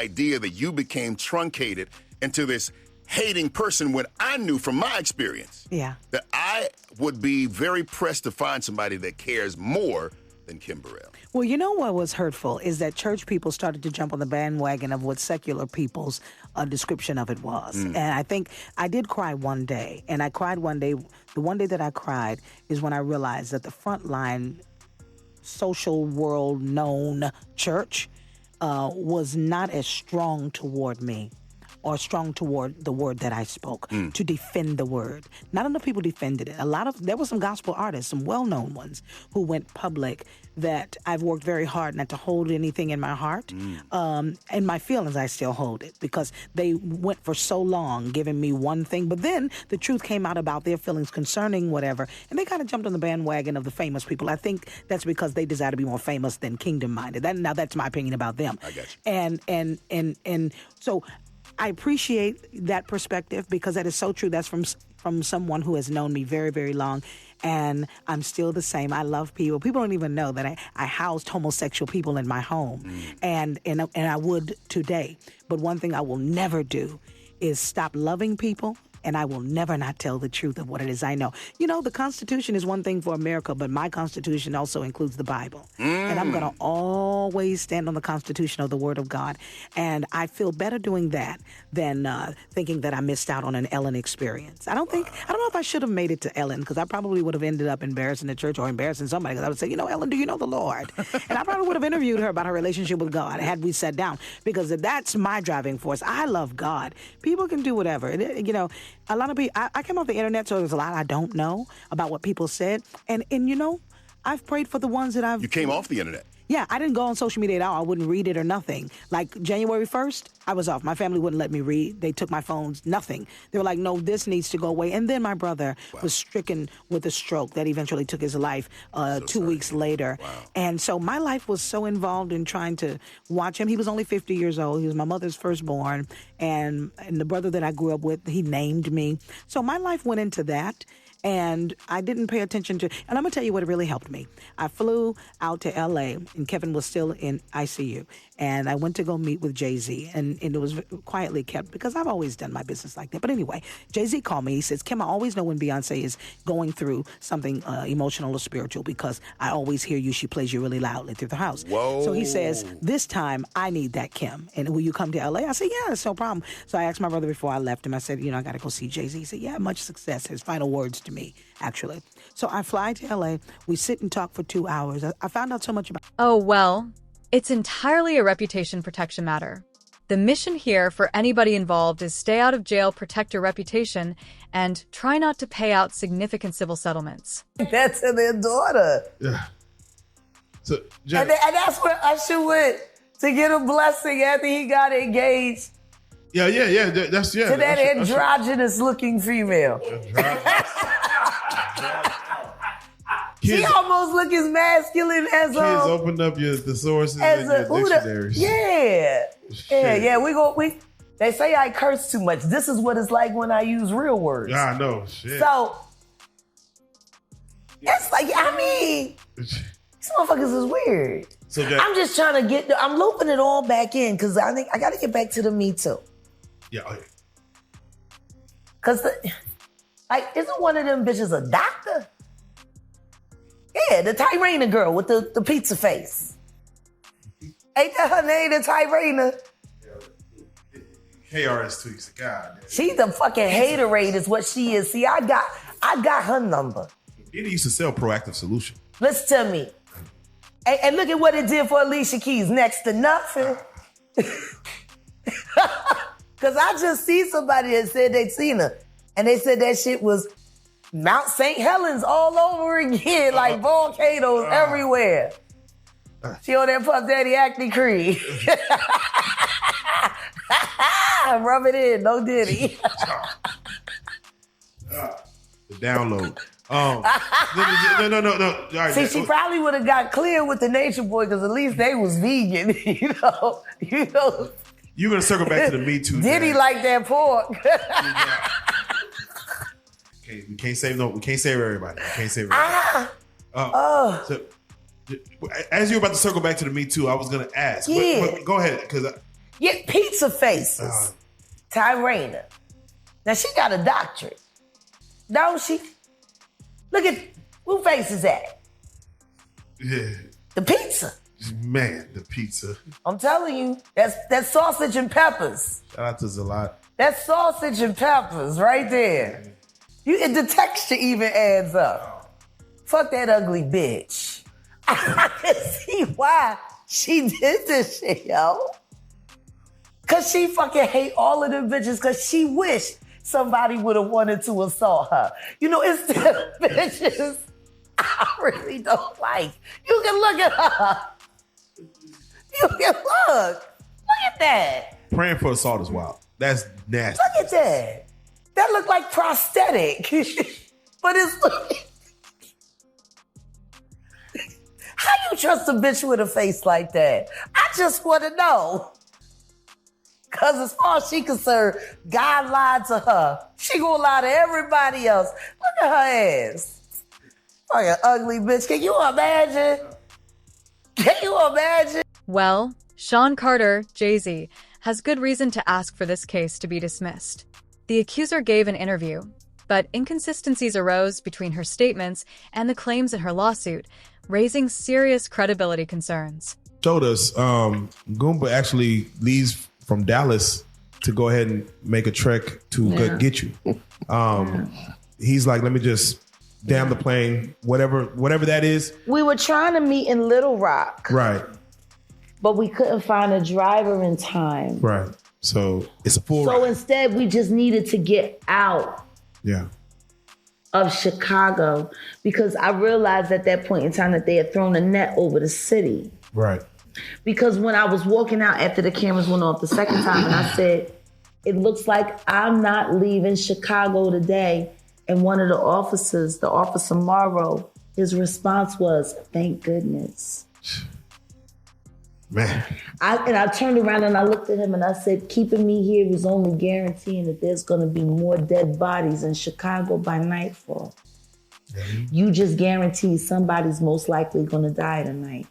idea that you became truncated into this hating person when I knew from my experience that I would be very pressed to find somebody that cares more than Kim Burrell. Well, you know what was hurtful is that church people started to jump on the bandwagon of what secular people's description of it was. And I think I did cry one day, and I cried one day. The one day that I cried is when I realized that the frontline social world known church was not as strong toward me or strong toward the word that I spoke to defend the word. Not enough people defended it. There were some gospel artists, some well-known ones, who went public that I've worked very hard not to hold anything in my heart. And my feelings, I still hold it because they went for so long giving me one thing. But then the truth came out about their feelings concerning whatever. And they kind of jumped on the bandwagon of the famous people. I think that's because they desire to be more famous than kingdom-minded. Now that's my opinion about them. I got you. And so I appreciate that perspective because that is so true. That's from someone who has known me very, very long. And I'm still the same. I love people. People don't even know that I housed homosexual people in my home. And I would today. But one thing I will never do is stop loving people. And I will never not tell the truth of what it is I know. You know, the Constitution is one thing for America, but my Constitution also includes the Bible. And I'm going to always stand on the Constitution of the Word of God. And I feel better doing that than thinking that I missed out on an Ellen experience. I don't know if I should have made it to Ellen, because I probably would have ended up embarrassing the church or embarrassing somebody, because I would say, Ellen, do you know the Lord? And I probably would have interviewed her about her relationship with God had we sat down, because that's my driving force. I love God. People can do whatever. A lot of people, I came off the internet, so there's a lot I don't know about what people said. And I've prayed for the ones that I've... You came off the internet? Yeah, I didn't go on social media at all. I wouldn't read it or nothing. Like January 1st, I was off. My family wouldn't let me read. They took my phones, nothing. They were like, no, this needs to go away. And then my brother was stricken with a stroke that eventually took his life 2 weeks later. Wow. And so my life was so involved in trying to watch him. He was only 50 years old. He was my mother's firstborn. And the brother that I grew up with, he named me. So my life went into that. And I didn't pay attention to, and I'm going to tell you what really helped me. I flew out to L.A., and Kevin was still in ICU. And I went to go meet with JayZ, and it was quietly kept because I've always done my business like that. But anyway, JayZ called me. He says, Kim, I always know when Beyonce is going through something emotional or spiritual because I always hear you. She plays you really loudly through the house. Whoa. So he says, this time I need that, Kim. And will you come to L.A.? I said, yeah, it's no problem. So I asked my brother before I left him. I said, I got to go see JayZ. He said, yeah, much success. His final words to me, actually. So I fly to L.A. We sit and talk for 2 hours. I found out so much about... Oh, well, it's entirely a reputation protection matter. The mission here for anybody involved is stay out of jail, protect your reputation, and try not to pay out significant civil settlements. That's to their daughter. Yeah. So, and that's where Usher went to get a blessing after he got engaged. Yeah. That's to that androgynous-looking female. She almost look as masculine as kids opened up the sources in your dictionaries. They say I curse too much. This is what it's like when I use real words. Yeah, I know. Shit. So it's like, these motherfuckers is weird. So I'm just trying to I'm looping it all back in because I think I got to get back to the Me Too. Yeah. Because isn't one of them bitches a doctor? Yeah, the Tyrena girl with the pizza face. Ain't that her name, the Tyrena? KRS Tweaks, God. She's a fucking haterade is what she is. See, I got her number. Diddy used to sell Proactive Solution. Listen to me. And look at what it did for Alicia Keys. Next to nothing. Because I just see somebody that said they'd seen her. And they said that shit was Mount St. Helens all over again, like volcanoes everywhere. She on that Puff Daddy acne cream. Rub it in, no Diddy. The download. No. Right, see, she probably would have got clear with the Nature Boy because at least they was vegan. You know. You're gonna circle back to the Me Too. Diddy like that pork. Okay, we can't save everybody. So, as you're about to circle back to the Me Too, I was gonna ask. Yeah. But go ahead, because Get pizza faces. Tyrena. Now she got a doctorate. Don't she? Look at who face is that? Yeah. The pizza. Man, the pizza. I'm telling you, that's sausage and peppers. Shout out to Zalat. That's sausage and peppers right there. The texture even adds up. Fuck that ugly bitch. I can see why she did this shit, yo. Cause she fucking hate all of them bitches cause she wished somebody would have wanted to assault her. You know, it's the bitches I really don't like. You can look at her. You can look. Look at that. Praying for assault is wild. That's nasty. Look at that. That look like prosthetic. But it's how you trust a bitch with a face like that? I just want to know. Because as far as she concerned, God lied to her. She gonna lie to everybody else. Look at her ass. Like an ugly bitch. Can you imagine? Can you imagine? Well, Sean Carter, JayZ, has good reason to ask for this case to be dismissed. The accuser gave an interview, but inconsistencies arose between her statements and the claims in her lawsuit, raising serious credibility concerns. Showed us Goomba actually leaves from Dallas to go ahead and make a trek to get you. He's like, let me just damn the plane, whatever that is. We were trying to meet in Little Rock. Right. But we couldn't find a driver in time. Right. So it's a full So ride. instead, we just needed to get out of Chicago because I realized at that point in time that they had thrown a net over the city. Right. Because when I was walking out after the cameras went off the second time and I said, it looks like I'm not leaving Chicago today. And one of the officers, the officer Morrow, his response was, thank goodness. Man. I turned around and I looked at him and I said, keeping me here is only guaranteeing that there's going to be more dead bodies in Chicago by nightfall. Mm-hmm. You just guaranteed somebody's most likely going to die tonight.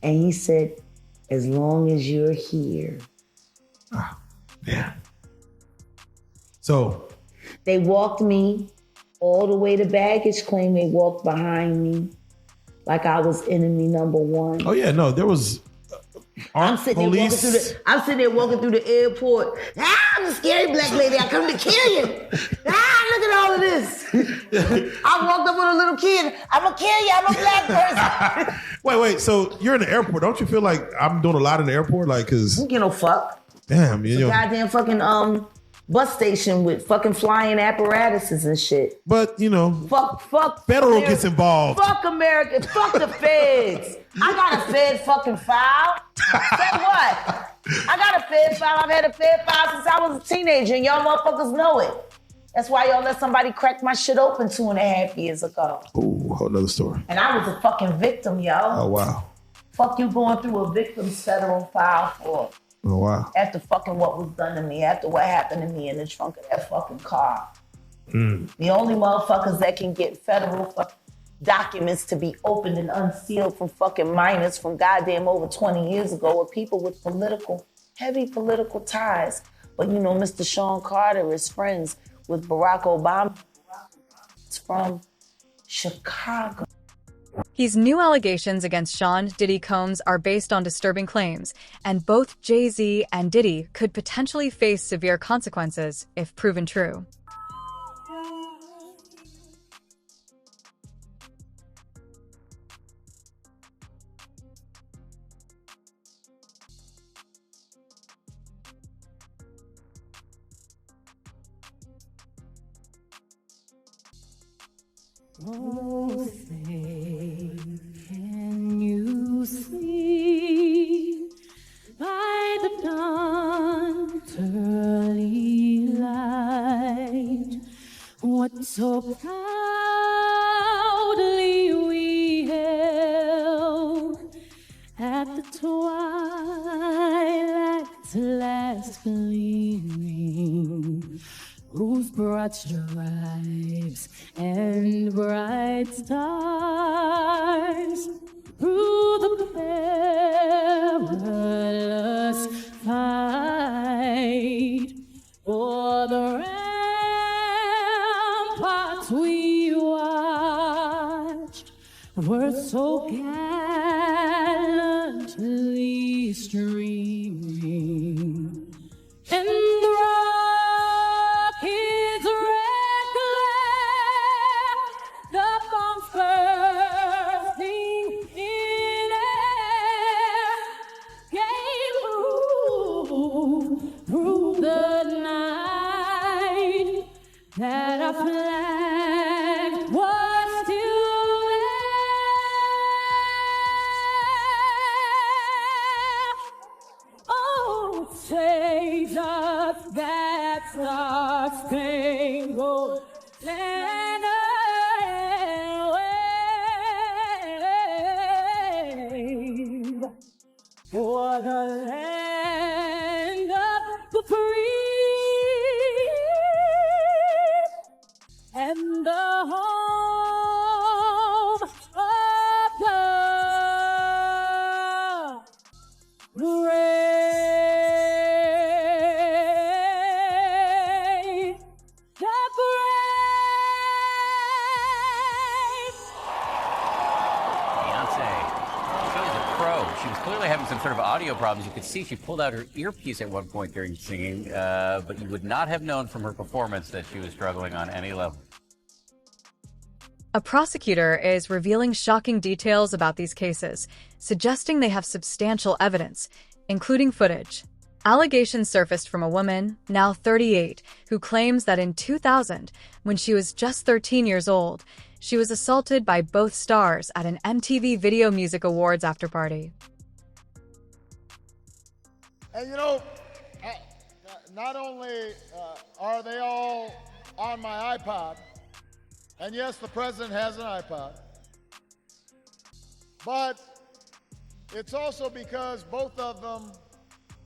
And he said, as long as you're here. Oh, yeah. So. They walked me all the way to baggage claim. They walked behind me like I was enemy number one. Oh, yeah, no, there was... I'm sitting there walking through the airport. I'm a scary black lady. I come to kill you. Look at all of this. I walked up with a little kid. I'm gonna kill you. I'm a black person. Wait. So you're in the airport. Don't you feel like I'm doing a lot in the airport? Like, cause you know, fuck. Damn, you know, goddamn fucking bus station with fucking flying apparatuses and shit. But you know, fuck. Federal America gets involved. Fuck America. Fuck the feds. I got a Fed fucking file. Say what? I got a Fed file. I've had a Fed file since I was a teenager, and y'all motherfuckers know it. That's why y'all let somebody crack my shit open 2.5 years ago. Ooh, whole nother story. And I was a fucking victim, y'all. Oh, wow. Fuck you going through a victim's federal file for. Oh, wow. After fucking what was done to me, after what happened to me in the trunk of that fucking car. The only motherfuckers that can get federal documents to be opened and unsealed from fucking minors from goddamn over 20 years ago are people with heavy political ties. But you know, Mr. Sean Carter is friends with Barack Obama. It's from Chicago. His new allegations against Sean Diddy Combs are based on disturbing claims, and both JayZ and Diddy could potentially face severe consequences if proven true. Oh, say, can you see by the dawn's early light what so proudly we held at the twilight's last gleaming, whose broad stripes and bright stars through the perilous fight for the ramparts we watched were so gallantly streaming, and the rockets' red glare, the bombs bursting in air, gave through the night that our flag was still there. Oh, take us that star-spangled banner and wave for the land of the free and the home of the brave. The brave. Beyonce. She's a pro. She was clearly having some sort of audio problems. You could see she pulled out her earpiece at one point during singing, but you would not have known from her performance that she was struggling on any level. A prosecutor is revealing shocking details about these cases, suggesting they have substantial evidence, including footage. Allegations surfaced from a woman, now 38, who claims that in 2000, when she was just 13 years old, she was assaulted by both stars at an MTV Video Music Awards afterparty. And you know, not only are they all on my iPod, and yes, the president has an iPod, but it's also because both of them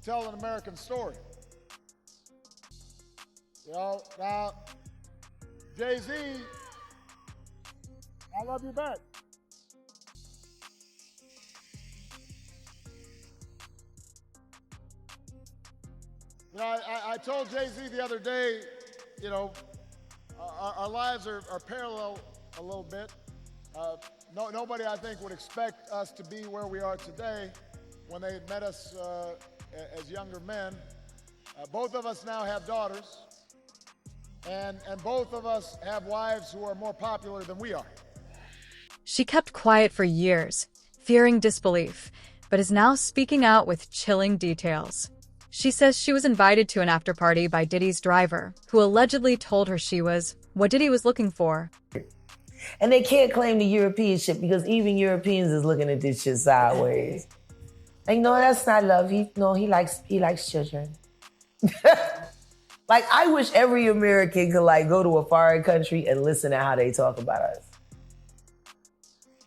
tell an American story. You know, now, JayZ, I love you back. You know, I told JayZ the other day, you know, our lives are parallel a little bit. Nobody, I think, would expect us to be where we are today when they met us as younger men. Both of us now have daughters, and both of us have wives who are more popular than we are. She kept quiet for years, fearing disbelief, but is now speaking out with chilling details. She says she was invited to an after-party by Diddy's driver, who allegedly told her she was what Diddy was looking for. And they can't claim the European shit because even Europeans is looking at this shit sideways. Like, no, that's not love. He likes children. Like, I wish every American could like go to a foreign country and listen to how they talk about us.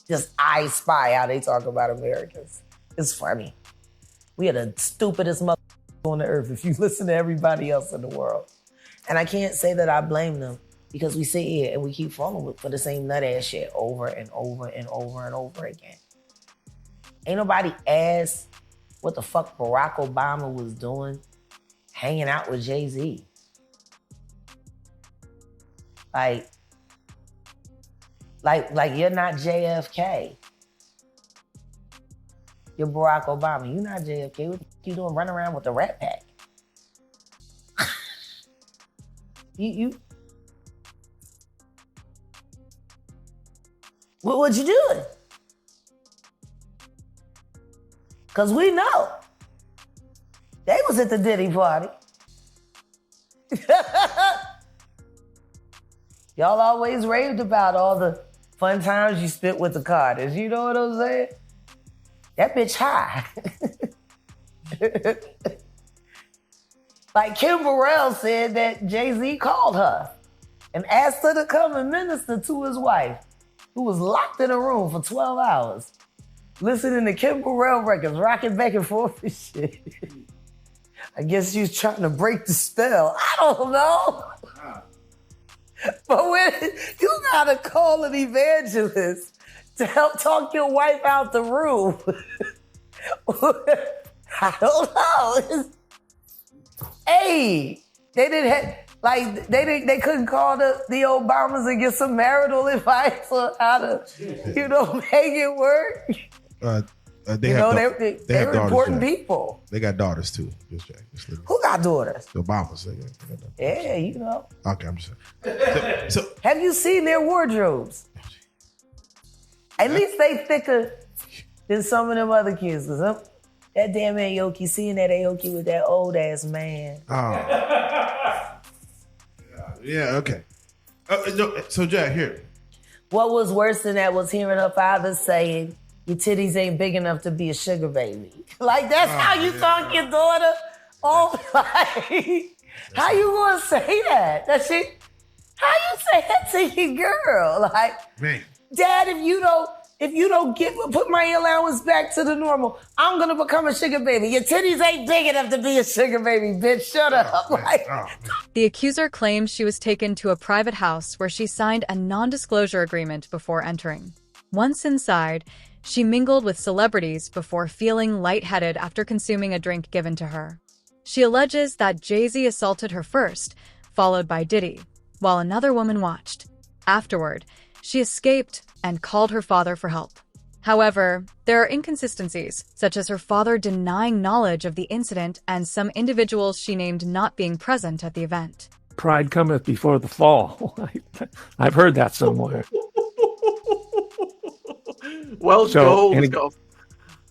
Just I spy how they talk about Americans. It's funny. We are the stupidest mother on the earth if you listen to everybody else in the world. And I can't say that I blame them because we sit here and we keep falling for the same nut ass shit over and over and over and over again. Ain't nobody asked what the fuck Barack Obama was doing hanging out with JayZ. Like you're not JFK. You're Barack Obama. You're not JFK. What the fuck you doing running around with the Rat Pack? What you doing? Cause we know. They was at the Diddy party. Y'all always raved about all the fun times you spent with the Carters. You know what I'm saying? That bitch high. Like Kim Burrell said that JayZ called her and asked her to come and minister to his wife, who was locked in a room for 12 hours, listening to Kim Burrell records, rocking back and forth and shit. I guess she was trying to break the spell. I don't know. But when you gotta call an evangelist to help talk your wife out the room, I don't know. Right. They didn't have, like, they couldn't call the Obamas and get some marital advice on how to, make it work. They have they're daughters, important Jack. people. They got daughters too. Who got daughters? The Obamas. They got Yeah, Okay, I'm just saying. So have you seen their wardrobes? At least they thicker than some of them other kids. Cause that damn Aoki, seeing that Aoki with that old ass man. Oh. Yeah, okay. No, so Jack, here. What was worse than that was hearing her father saying, your titties ain't big enough to be a sugar baby. Like, that's how you talk your daughter? Oh, like, how you gonna say that? How you say that to your girl? Like, man. Dad, if you don't put my allowance back to the normal, I'm gonna become a sugar baby. Your titties ain't big enough to be a sugar baby, bitch. Shut up. The accuser claims she was taken to a private house where she signed a non-disclosure agreement before entering. Once inside, she mingled with celebrities before feeling lightheaded after consuming a drink given to her. She alleges that JayZ assaulted her first, followed by Diddy, while another woman watched. Afterward, she escaped and called her father for help. However, there are inconsistencies, such as her father denying knowledge of the incident and some individuals she named not being present at the event. Pride cometh before the fall. I've heard that somewhere. Welsh gold.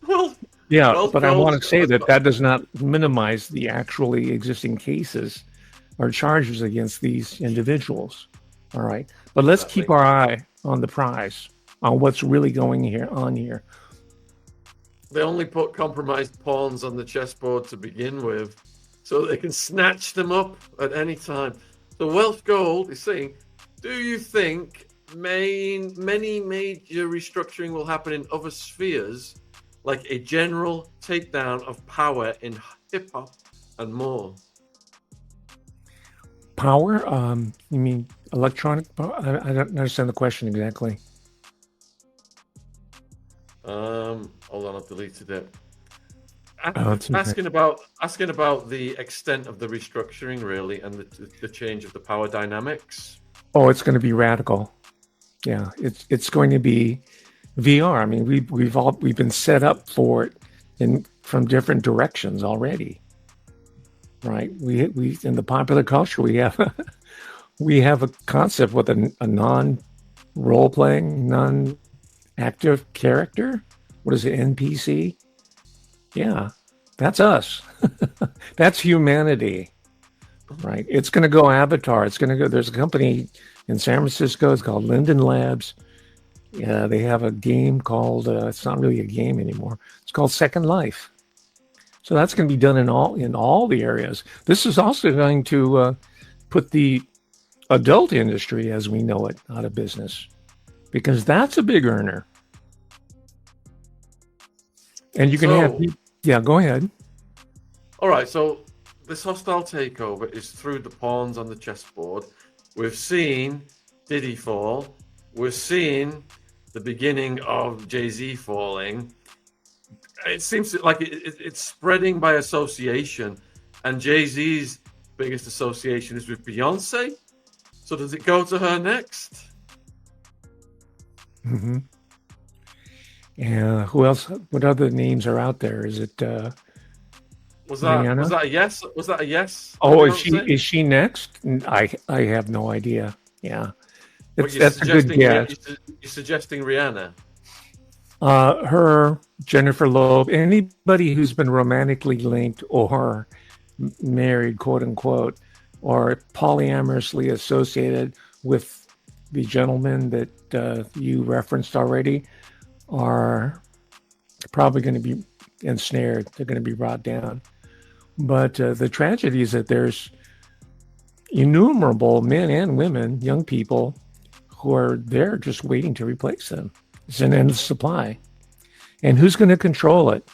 Well, yeah, Welsh but I gold. want to say that does not minimize the actually existing cases or charges against these individuals. All right. But let's keep our eye on the prize, on what's really going on here. They only put compromised pawns on the chessboard to begin with, so they can snatch them up at any time. So Welsh Gold is saying, do you think many major restructuring will happen in other spheres, like a general takedown of power in hip-hop and more? Power? You mean electronic power? I don't understand the question exactly. Hold on, I've deleted it. Okay. Asking about the extent of the restructuring, really, and the change of the power dynamics. Oh, it's going to be radical. Yeah, it's going to be VR. I mean, we've been set up for it from different directions already. Right? We in the popular culture we have a concept with a non-role playing, non-active character. What is it, NPC? Yeah, that's us. That's humanity. Right? It's going to go Avatar. It's going to go. There's a company in San Francisco. It's called Linden Labs. Yeah, they have a game called. It's not really a game anymore. It's called Second Life. So that's going to be done in all the areas. This is also going to put the adult industry, as we know it, out of business, because that's a big earner. And you can have. Yeah, go ahead. All right, so this hostile takeover is through the pawns on the chessboard. We've seen Diddy fall. We're seeing the beginning of JayZ falling. It seems like it's spreading by association, and JayZ's biggest association is with Beyonce. So does it go to her next? Mm-hmm. Yeah. Who else? What other names are out there? Is it? Was that a yes? Was that a yes? Oh, is she next? I have no idea. Yeah, that's a good guess. You're suggesting Rihanna? Her, Jennifer Lopez, anybody who's been romantically linked or married, quote unquote, or polyamorously associated with the gentleman that you referenced already, are probably going to be ensnared. They're going to be brought down. But the tragedy is that there's innumerable men and women, young people, who are there just waiting to replace them. It's an endless supply. And who's going to control it?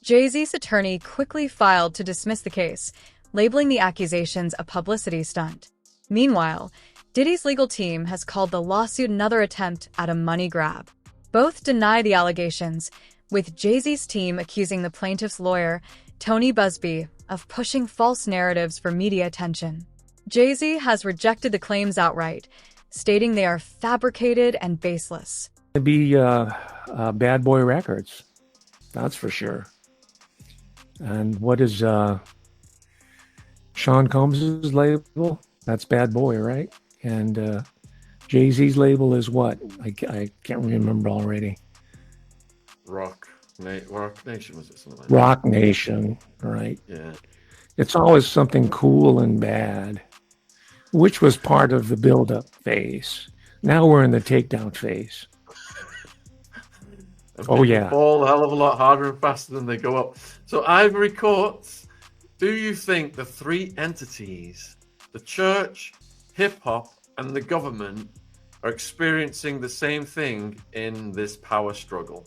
JayZ's attorney quickly filed to dismiss the case, labeling the accusations a publicity stunt. Meanwhile, Diddy's legal team has called the lawsuit another attempt at a money grab. Both deny the allegations, with JayZ's team accusing the plaintiff's lawyer, Tony Busby, of pushing false narratives for media attention. JayZ has rejected the claims outright, stating they are fabricated and baseless. It'd be Bad Boy Records, that's for sure. And what is Sean Combs' label? That's Bad Boy, right? And JayZ's label is what? I can't remember already. Rock Nation, was it something like Rock Nation, right? Yeah. It's always something cool and bad, which was part of the build-up phase. Now we're in the takedown phase. Oh yeah, fall a hell of a lot harder and faster than they go up. So Ivory Courts, do you think the three entities, the church, hip-hop, and the government, are experiencing the same thing in this power struggle?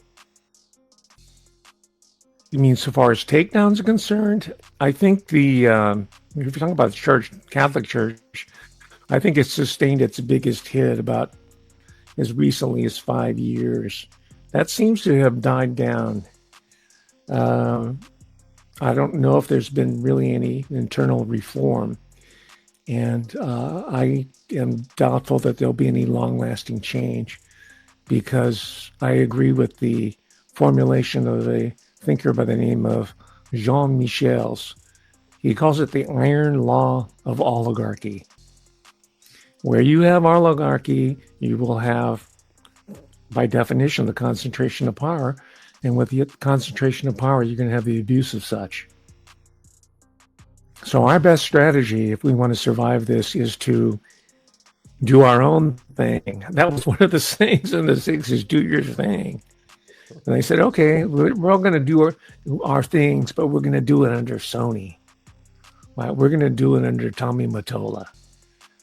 You mean so far as takedowns are concerned? I think if you're talking about the church, Catholic Church, I think it's sustained its biggest hit about as recently as 5 years. That seems to have died down. I don't know if there's been really any internal reform. And I am doubtful that there'll be any long-lasting change, because I agree with the formulation of a thinker by the name of Jean Michels. He calls it the iron law of oligarchy. Where you have oligarchy, you will have, by definition, the concentration of power. And with the concentration of power, you're going to have the abuse of such. So our best strategy, if we want to survive this, is to do our own thing. That was one of the sayings in the 60s, do your thing. And they said, okay, we're all going to do our things, but we're going to do it under Sony. Right? We're going to do it under Tommy Mottola.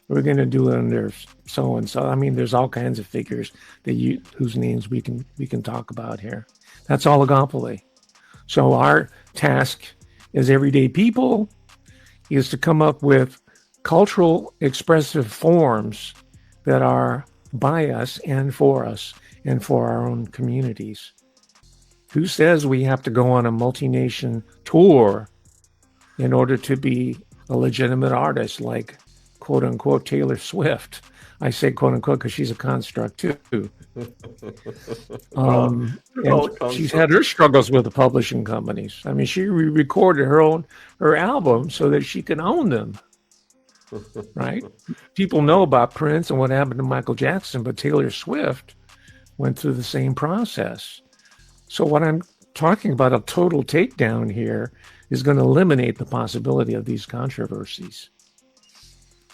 We're going to do it under so-and-so. I mean, there's all kinds of figures whose names we can talk about here. That's oligopoly. So our task as everyday people is to come up with cultural expressive forms that are by us and for our own communities. Who says we have to go on a multi-nation tour in order to be a legitimate artist like quote unquote Taylor Swift? I say quote unquote because she's a construct too. And she's had her struggles with the publishing companies. I mean, she recorded her album so that she could own them. Right? People know about Prince and what happened to Michael Jackson, but Taylor Swift went through the same process. So what I'm talking about, a total takedown here, is going to eliminate the possibility of these controversies.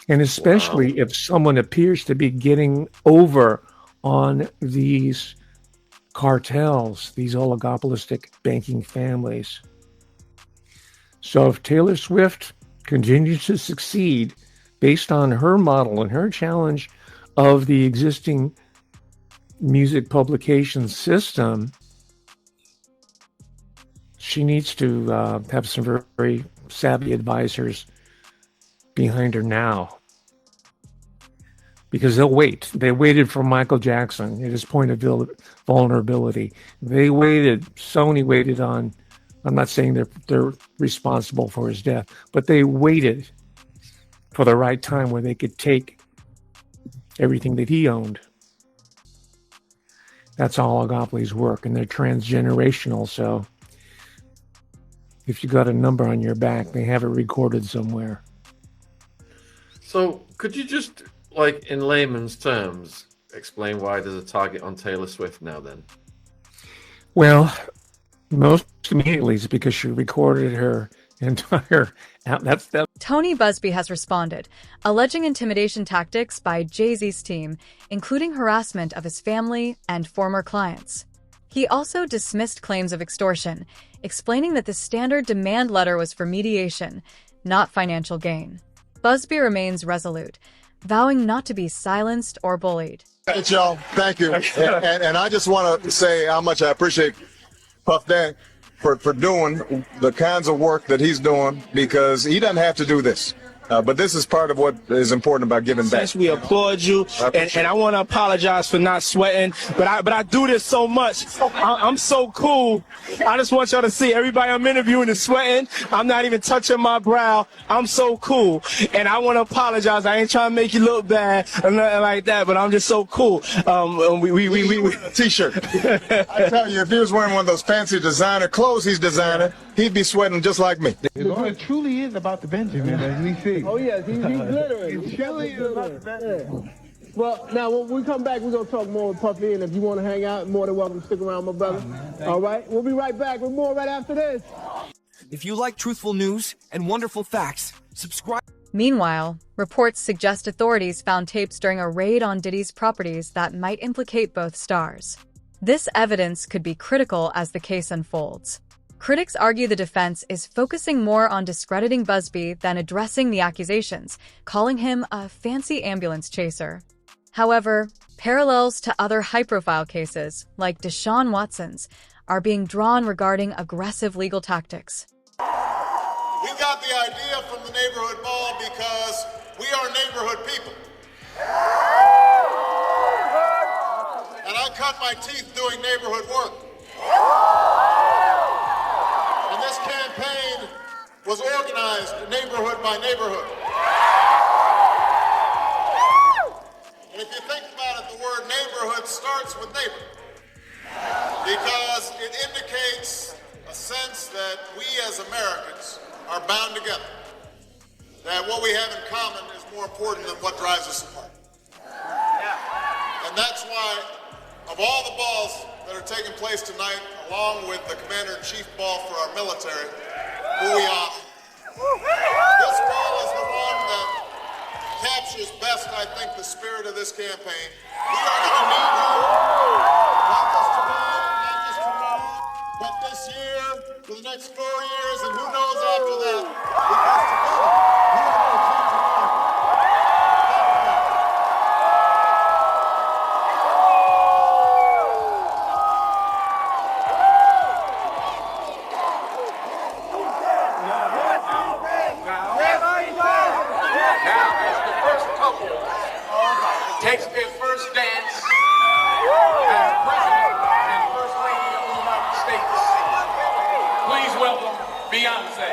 And especially if someone appears to be getting over on these cartels, these oligopolistic banking families. So if Taylor Swift continues to succeed based on her model and her challenge of the existing music publication system, she needs to have some very, very savvy advisors behind her now. Because they'll wait. They waited for Michael Jackson at his point of vulnerability. They waited. Sony waited on, I'm not saying they're responsible for his death, but they waited for the right time where they could take everything that he owned. That's all oligopolies work, and they're transgenerational. So if you got a number on your back, they have it recorded somewhere. So could you just, like in layman's terms, explain why there's a target on Taylor Swift now then? Well, most immediately it's because she recorded her entire... Tony Busby has responded, alleging intimidation tactics by JayZ's team, including harassment of his family and former clients. He also dismissed claims of extortion, explaining that the standard demand letter was for mediation, not financial gain. Busby remains resolute, vowing not to be silenced or bullied. Thanks, y'all. Thank you. And I just want to say how much I appreciate Puff Daddy for doing the kinds of work that he's doing, because he doesn't have to do this. But this is part of what is important about giving back. We applaud you, and I want to apologize for not sweating, but I do this so much. I'm so cool. I just want y'all to see everybody I'm interviewing is sweating. I'm not even touching my brow. I'm so cool, and I want to apologize. I ain't trying to make you look bad or nothing like that, but I'm just so cool. We a t-shirt. I tell you, if he was wearing one of those fancy designer clothes he's designing, he'd be sweating just like me. It truly is about the Benjamin, as we see. Oh, yes, he's glittering. It truly is about the Benjamin. Well, now, when we come back, we're going to talk more with Puffy, and if you want to hang out, more than welcome to stick around, my brother. All right? We'll be right back with more right after this. If you like truthful news and wonderful facts, subscribe. Meanwhile, reports suggest authorities found tapes during a raid on Diddy's properties that might implicate both stars. This evidence could be critical as the case unfolds. Critics argue the defense is focusing more on discrediting Busby than addressing the accusations, calling him a fancy ambulance chaser. However, parallels to other high-profile cases, like Deshaun Watson's, are being drawn regarding aggressive legal tactics. We got the idea from the neighborhood ball because we are neighborhood people. And I cut my teeth doing neighborhood work. And this campaign was organized neighborhood by neighborhood. And if you think about it, the word neighborhood starts with neighbor, because it indicates a sense that we as Americans are bound together, that what we have in common is more important than what drives us apart. And that's why, of all the balls that are taking place tonight, along with the Commander-in-Chief ball for our military, who we honor, this ball is the one that captures best, I think, the spirit of this campaign. We are going to need you, not just tonight, not just tomorrow, but this year, for the next 4 years, and who knows after that, because together, we are going to change the world. Takes their first dance as President and First Lady of the United States. Please welcome Beyonce.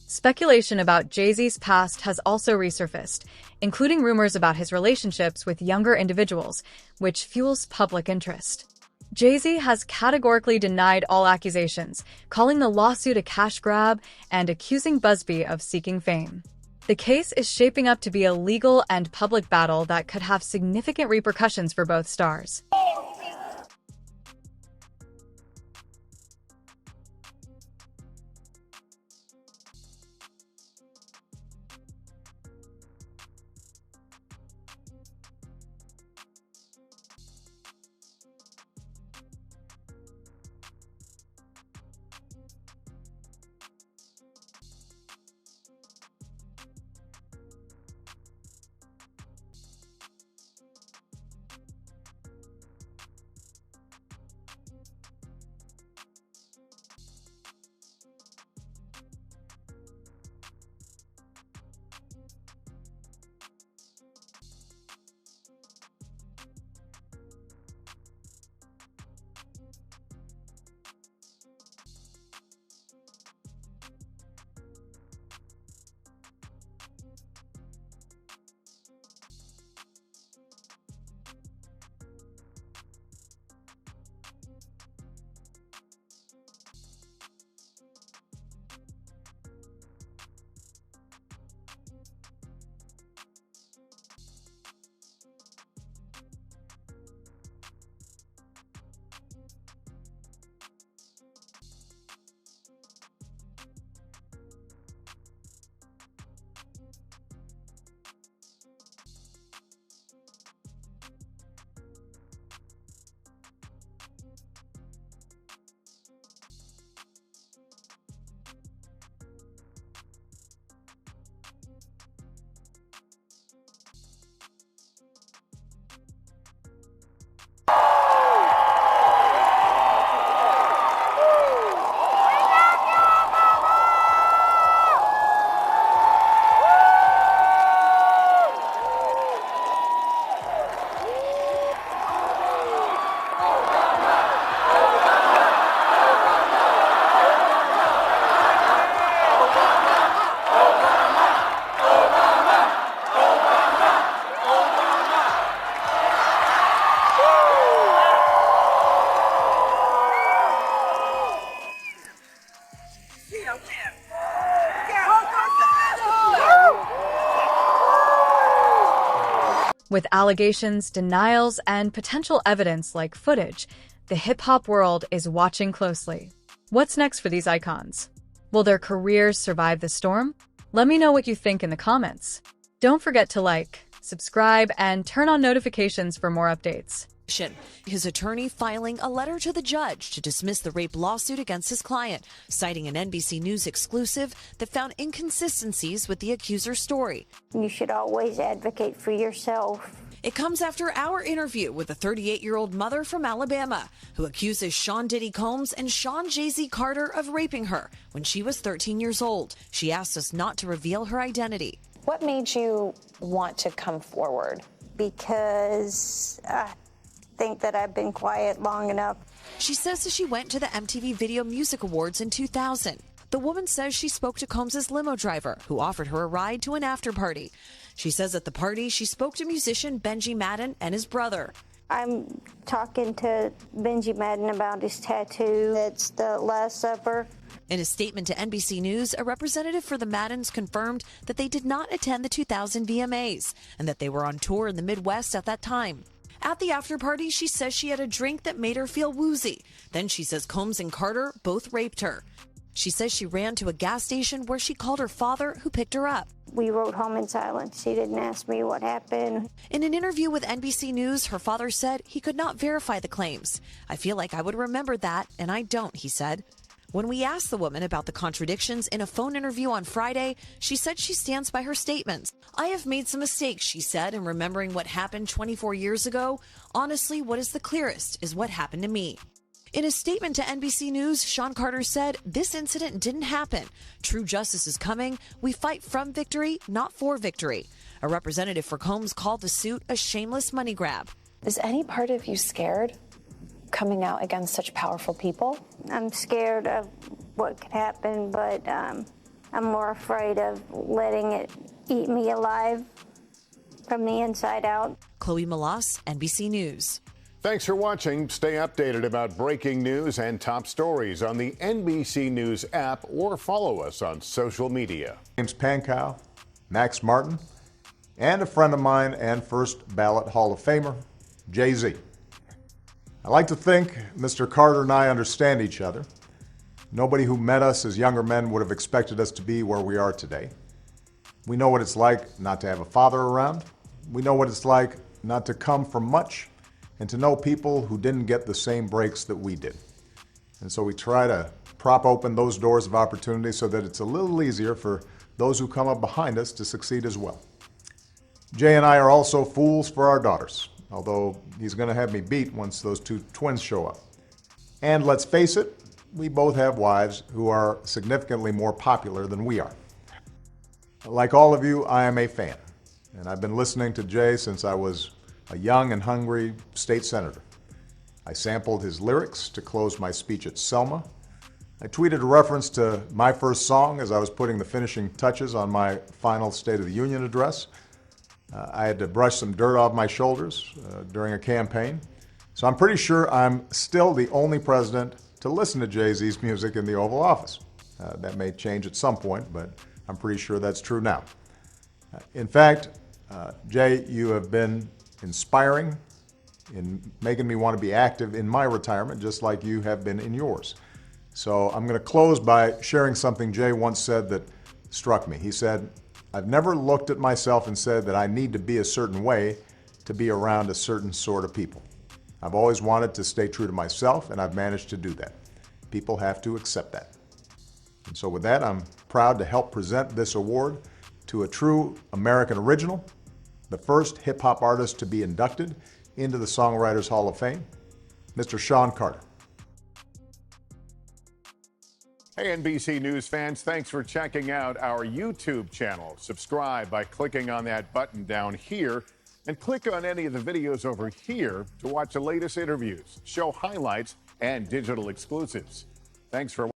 Speculation about JayZ's past has also resurfaced, including rumors about his relationships with younger individuals, which fuels public interest. JayZ has categorically denied all accusations, calling the lawsuit a cash grab and accusing Busby of seeking fame. The case is shaping up to be a legal and public battle that could have significant repercussions for both stars. With allegations, denials, and potential evidence like footage, the hip-hop world is watching closely. What's next for these icons? Will their careers survive the storm? Let me know what you think in the comments. Don't forget to like, subscribe, and turn on notifications for more updates. His attorney filing a letter to the judge to dismiss the rape lawsuit against his client, citing an NBC News exclusive that found inconsistencies with the accuser's story. You should always advocate for yourself. It comes after our interview with a 38-year-old mother from Alabama who accuses Sean Diddy Combs and Sean JayZ Carter of raping her when she was 13 years old. She asked us not to reveal her identity. What made you want to come forward? Because I think that I've been quiet long enough. She says that she went to the MTV Video Music Awards in 2000. The woman says she spoke to Combs' limo driver, who offered her a ride to an after party. She says at the party, she spoke to musician Benji Madden and his brother. I'm talking to Benji Madden about his tattoo. It's the Last Supper. In a statement to NBC News, a representative for the Maddens confirmed that they did not attend the 2000 VMAs and that they were on tour in the Midwest at that time. At the after party, she says she had a drink that made her feel woozy. Then she says Combs and Carter both raped her. She says she ran to a gas station where she called her father, who picked her up. We rode home in silence. She didn't ask me what happened. In an interview with NBC News, her father said he could not verify the claims. I feel like I would remember that, and I don't, he said. When we asked the woman about the contradictions in a phone interview on Friday, she said she stands by her statements. I have made some mistakes, she said, in remembering what happened 24 years ago. Honestly, what is the clearest is what happened to me. In a statement to NBC News, Sean Carter said, "This incident didn't happen. True justice is coming. We fight from victory, not for victory." A representative for Combs called the suit a shameless money grab. Is any part of you scared coming out against such powerful people? I'm scared of what could happen, but I'm more afraid of letting it eat me alive from the inside out. Chloe Malas, NBC News. Thanks for watching. Stay updated about breaking news and top stories on the NBC News app or follow us on social media. James Pankow, Max Martin, and a friend of mine and first ballot Hall of Famer, JayZ. I like to think Mr. Carter and I understand each other. Nobody who met us as younger men would have expected us to be where we are today. We know what it's like not to have a father around. We know what it's like not to come from much and to know people who didn't get the same breaks that we did. And so we try to prop open those doors of opportunity so that it's a little easier for those who come up behind us to succeed as well. Jay and I are also fools for our daughters, although he's going to have me beat once those two twins show up. And let's face it, we both have wives who are significantly more popular than we are. Like all of you, I am a fan, and I've been listening to Jay since I was a young and hungry state senator. I sampled his lyrics to close my speech at Selma. I tweeted a reference to my first song as I was putting the finishing touches on my final State of the Union address. I had to brush some dirt off my shoulders during a campaign. So I'm pretty sure I'm still the only president to listen to JayZ's music in the Oval Office. That may change at some point, but I'm pretty sure that's true now. In fact, Jay, you have been inspiring in making me want to be active in my retirement, just like you have been in yours. So I'm going to close by sharing something Jay once said that struck me. He said, "I've never looked at myself and said that I need to be a certain way to be around a certain sort of people. I've always wanted to stay true to myself, and I've managed to do that. People have to accept that." And so with that, I'm proud to help present this award to a true American original, the first hip-hop artist to be inducted into the Songwriters Hall of Fame, Mr. Sean Carter. Hey, NBC News fans, thanks for checking out our YouTube channel. Subscribe by clicking on that button down here and click on any of the videos over here to watch the latest interviews, show highlights, and digital exclusives. Thanks for watching.